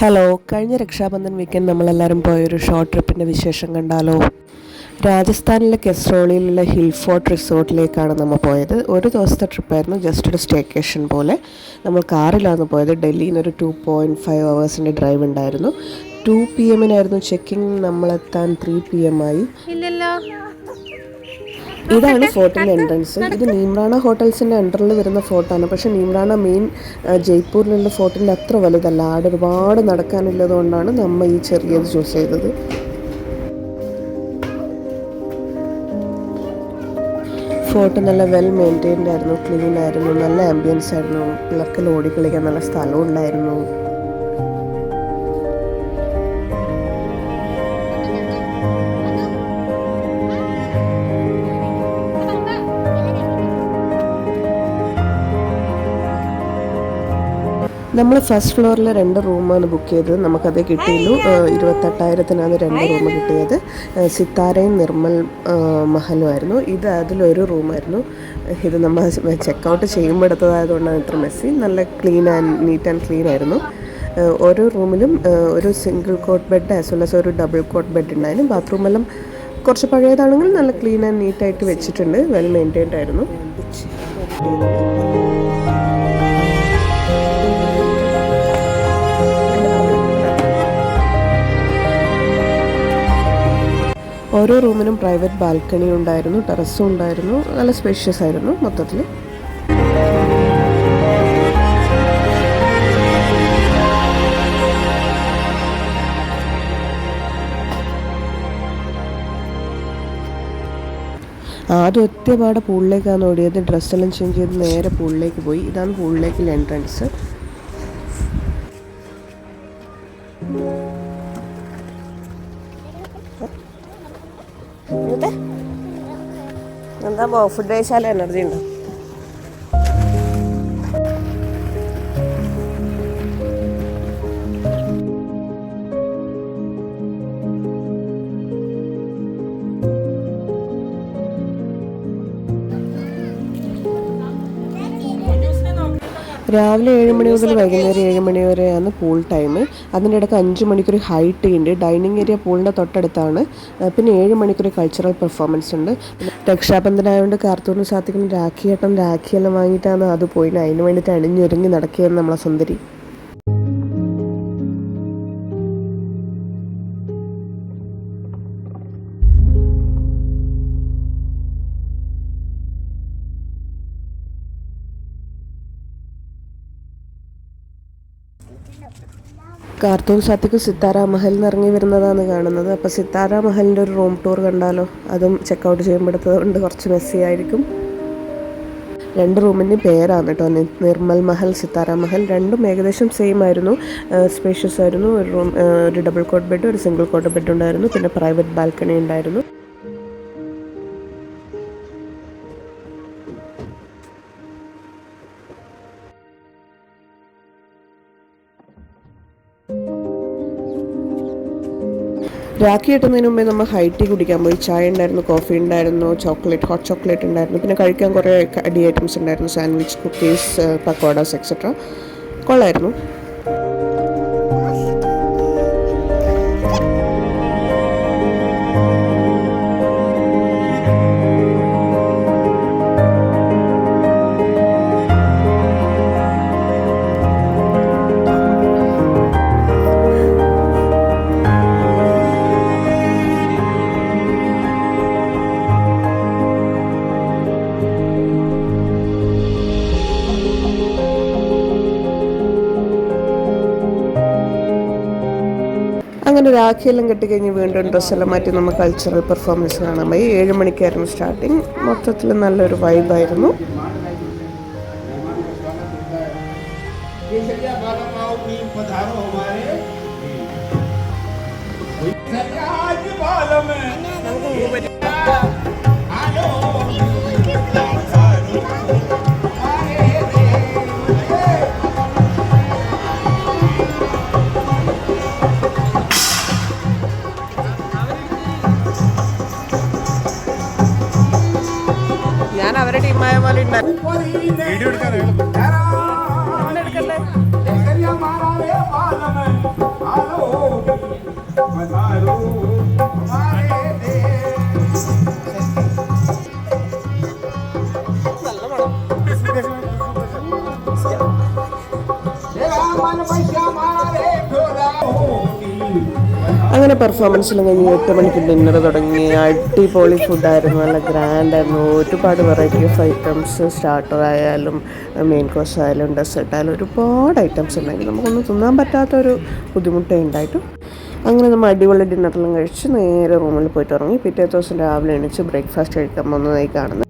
Hello, കഴിഞ്ഞ Raksha Bandhan weekend നമ്മളെല്ലാവരും പോയൊരു ഷോർട്ട് ട്രിപ്പിൻ്റെ വിശേഷം കണ്ടാലോ? രാജസ്ഥാനിലെ കെസ്റോളിയിലുള്ള ഹിൽ ഫോർട്ട് റിസോർട്ടിലേക്കാണ് നമ്മൾ പോയത്. ഒരു ദിവസത്തെ ട്രിപ്പായിരുന്നു, ജസ്റ്റ് ഒരു സ്റ്റേക്കേഷൻ പോലെ. നമ്മൾ കാറിലാണ് പോയത്. ഡൽഹിയിൽ നിന്ന് ഒരു 2.5 hours ഡ്രൈവ് ഉണ്ടായിരുന്നു. 2 PM ചെക്കിങ്. നമ്മളെത്താൻ 3 PM ആയി. ഇതാണ് ഫോർട്ടിൻ്റെ എൻട്രൻസ്. ഇത് നീംറാണ ഹോട്ടൽസിൻ്റെ അണ്ടറിൽ വരുന്ന ഫോർട്ടാണ്. പക്ഷേ നീംറാണ മെയിൻ ജയ്പൂരിലുള്ള ഫോർട്ടിൻ്റെ അത്ര വലുതല്ല. അവിടെ ഒരുപാട് നടക്കാനുള്ളത് കൊണ്ടാണ് നമ്മൾ ഈ ചെറിയത് ചൂസ് ചെയ്തത്. ഫോർട്ട് നല്ല വെൽ മെയിൻറ്റെയിൻഡ് ആയിരുന്നു, ക്ലീൻ ആയിരുന്നു, നല്ല ആംബിയൻസ് ആയിരുന്നു. പിള്ളേർക്ക് ഓടി കളിക്കാൻ നല്ല സ്ഥലവും ഉണ്ടായിരുന്നു. നമ്മൾ ഫസ്റ്റ് ഫ്ലോറിൽ 2 റൂമാണ് ബുക്ക് ചെയ്തത്. നമുക്കത് കിട്ടിയുള്ളൂ. 28,000-നാണ് 2 റൂം കിട്ടിയത്. സിത്താരയും നിർമ്മൽ മഹലുമായിരുന്നു. ഇത് അതിലൊരു റൂമായിരുന്നു. ഇത് നമ്മൾ ചെക്കൗട്ട് ചെയ്യുമ്പോൾ എടുത്തതായതുകൊണ്ടാണ് ഇത്ര മെസ്സി. നല്ല നീറ്റ് ആൻഡ് ക്ലീൻ ആയിരുന്നു. ഓരോ റൂമിലും ഒരു single cot bed as well as ഒരു ഡബിൾ കോട്ട് ബെഡ് ഉണ്ടായിരുന്നു. ബാത്റൂമെല്ലാം കുറച്ച് പഴയതാണെങ്കിൽ നല്ല ക്ലീൻ ആൻഡ് നീറ്റായിട്ട് വെച്ചിട്ടുണ്ട്. വെൽ മെയിൻറ്റെയിൻഡ് ആയിരുന്നു. ഓരോ റൂമിനും പ്രൈവറ്റ് ബാൽക്കണി ഉണ്ടായിരുന്നു, ടെറസും ഉണ്ടായിരുന്നു. നല്ല സ്പേഷ്യസ് ആയിരുന്നു മൊത്തത്തിൽ. ആദ്യം ഒറ്റപാടെ പൂളിലേക്കാണ് ഓടിയത്. ഡ്രസ്സെല്ലാം ചേഞ്ച് ചെയ്ത് നേരെ പൂളിലേക്ക് പോയി. ഇതാണ് പൂളിലേക്കുള്ള എൻട്രൻസ്. എന്താ ഫുഡ് കഴിച്ചാൽ എനർജി ഉണ്ടോ? രാവിലെ 7 മണി മുതൽ വൈകുന്നേരം 7 മണി വരെയാണ് പൂൾ ടൈം. അതിൻ്റെ ഇടയ്ക്ക് 5 മണിക്കൊരു ഹൈ ടീ ഉണ്ട്. ഡൈനിങ് ഏരിയ പൂളിൻ്റെ തൊട്ടടുത്താണ്. പിന്നെ 7 മണിക്കൊരു കൾച്ചറൽ പെർഫോമൻസ് ഉണ്ട്. രക്ഷാബന്ധനായതുകൊണ്ട് കാർത്തൂറിന് സാധിക്കുന്ന രാഖിയെല്ലാം വാങ്ങിയിട്ടാണ് അത് പോയിട്ട് അതിന് വേണ്ടിയിട്ട് അണിഞ്ഞൊരുങ്ങി നടക്കുകയാണ് നമ്മളെ സുന്ദരി. കാർത്തൂൺ സാത്തിക്ക് സിത്താര മഹൽ ഇറങ്ങി വരുന്നതാണ് കാണുന്നത്. അപ്പോൾ സിത്താര മഹലിൻ്റെ ഒരു റൂം ടൂർ കണ്ടാലോ? അതും ചെക്കൗട്ട് ചെയ്യുമ്പോഴത്തത് കൊണ്ട് കുറച്ച് മെസ്സി ആയിരിക്കും. 2 റൂമിൻ്റെ പേരാണ് കേട്ടോ, നിർമ്മൽ മഹൽ, സിത്താര മഹൽ. രണ്ടും ഏകദേശം സെയിം ആയിരുന്നു. സ്പേഷ്യസ് ആയിരുന്നു. ഒരു റൂം, ഒരു ഡബിൾ കോട്ട് ബെഡ്, ഒരു സിംഗിൾ കോട്ട് ബെഡ് ഉണ്ടായിരുന്നു. പിന്നെ പ്രൈവറ്റ് ബാൽക്കണി ഉണ്ടായിരുന്നു. രാഖി കിട്ടുന്നതിന് മുമ്പേ നമ്മൾ ഹൈ ടീ കുടിക്കാൻ പോയി. ചായ ഉണ്ടായിരുന്നു, കോഫി ഉണ്ടായിരുന്നു, ഹോട്ട് ചോക്ലേറ്റ് ഉണ്ടായിരുന്നു. പിന്നെ കഴിക്കാൻ കുറേ അടി ഐറ്റംസ് ഉണ്ടായിരുന്നു. Sandwich, cookies, pakodas etcetera. കൊള്ളായിരുന്നു. അങ്ങനെ രാഖിയെല്ലാം കെട്ടിക്കഴിഞ്ഞ് വീണ്ടും ഡ്രസ്സെല്ലാം മാറ്റി നമ്മൾ കൾച്ചറൽ പെർഫോമൻസ് കാണാൻ പോയി. 7 മണിക്കായിരുന്നു സ്റ്റാർട്ടിങ്. മൊത്തത്തിൽ നല്ലൊരു വൈബായിരുന്നു. അവരുടെ ടീമായ പോലെ വീഡിയോ എടുക്കാൻ പെർഫോമൻസിലും കഴിഞ്ഞ് 8 മണിക്ക് ഡിന്നർ തുടങ്ങി. അടിപൊളി ഫുഡായിരുന്നു, നല്ല ഗ്രാൻഡായിരുന്നു. ഒരുപാട് വെറൈറ്റി ഓഫ് ഐറ്റംസ്, സ്റ്റാർട്ടർ ആയാലും മെയിൻ കോഴ്സ് ആയാലും ഡെസേർട്ട് ആയാലും ഒരുപാട് ഐറ്റംസ് ഉണ്ടായിരുന്നു. നമുക്കൊന്നും തിന്നാൻ പറ്റാത്തൊരു ബുദ്ധിമുട്ടേ ഉണ്ടായിട്ടു. അങ്ങനെ നമ്മൾ അടിപൊളി ഡിന്നറെല്ലാം കഴിച്ച് നേരെ റൂമിൽ പോയിട്ട് ഇറങ്ങി. പിറ്റേ ദിവസം രാവിലെ എണീച്ച് ബ്രേക്ക്ഫാസ്റ്റ് കഴിക്കാൻ പോകുന്നതായി കാണുന്നത്.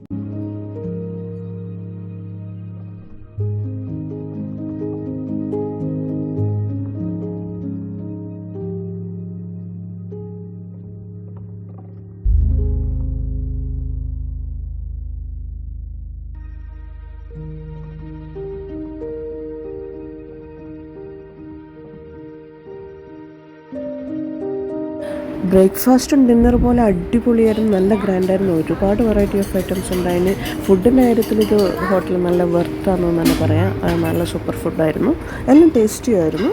ബ്രേക്ക്ഫാസ്റ്റും ഡിന്നർ പോലെ അടിപൊളിയായിരുന്നു, നല്ല ഗ്രാൻഡായിരുന്നു. ഒരുപാട് വെറൈറ്റി ഓഫ് ഐറ്റംസ് ഉണ്ടായിരുന്നു. ഫുഡിൻ്റെ കാര്യത്തിൽ ഇത് ഹോട്ടൽ നല്ല വെർത്താണെന്ന് തന്നെ പറയാം. നല്ല സൂപ്പർ ഫുഡായിരുന്നു, എല്ലാം ടേസ്റ്റി ആയിരുന്നു.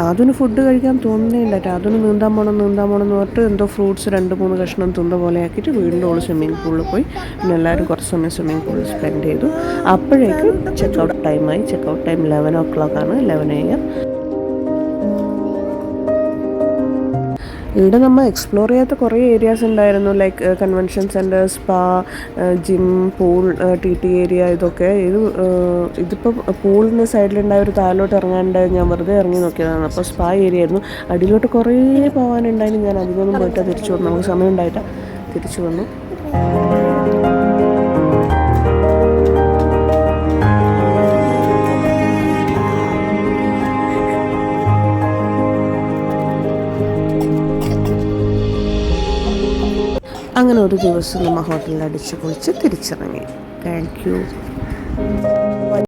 അതിന് ഫുഡ് കഴിക്കാൻ തോന്നുന്നില്ല. അതിന് നീന്താൻ പോകണം എന്ന് പറഞ്ഞിട്ട് എന്തോ ഫ്രൂട്ട്സ് 2-3 കഷ്ണം തിന്ന പോലെ ആക്കിയിട്ട് വീണ്ടും ഓൾ സ്വിമ്മിംഗ് പൂളിൽ പോയി. പിന്നെ എല്ലാവരും കുറച്ച് സമയം സ്വിമ്മിംഗ് പൂളിൽ സ്പെൻഡ് ചെയ്തു. അപ്പോഴേക്കും ചെക്കൗട്ട് ടൈമായി. ചെക്കൗട്ട് ടൈം 11 o'clock ആണ്, 11 AM. ഇവിടെ നമ്മൾ എക്സ്പ്ലോർ ചെയ്യാത്ത കുറേ ഏരിയാസ് ഉണ്ടായിരുന്നു. Like convention centre, spa, gym, pool, TT area. ഇതിപ്പോൾ പൂളിൻ്റെ സൈഡിലുണ്ടായ ഒരു താഴോട്ട് ഇറങ്ങാനുണ്ടായി. ഞാൻ വെറുതെ ഇറങ്ങി നോക്കിയതാണ്. അപ്പോൾ സ്പാ ഏരിയ ആയിരുന്നു. അടിയിലോട്ട് കുറേ പോകാനുണ്ടായിരുന്നു. ഞാൻ അധികമൊന്നും പോയിട്ട് തിരിച്ചു വന്നു. നമുക്ക് സമയം ഉണ്ടായിട്ടാണ് തിരിച്ചു വന്നു. അങ്ങനെ ഒരു ദിവസം നമ്മൾ ഹോട്ടലിൽ അടിച്ച് പൊളിച്ച് തിരിച്ചിറങ്ങി. Thank you.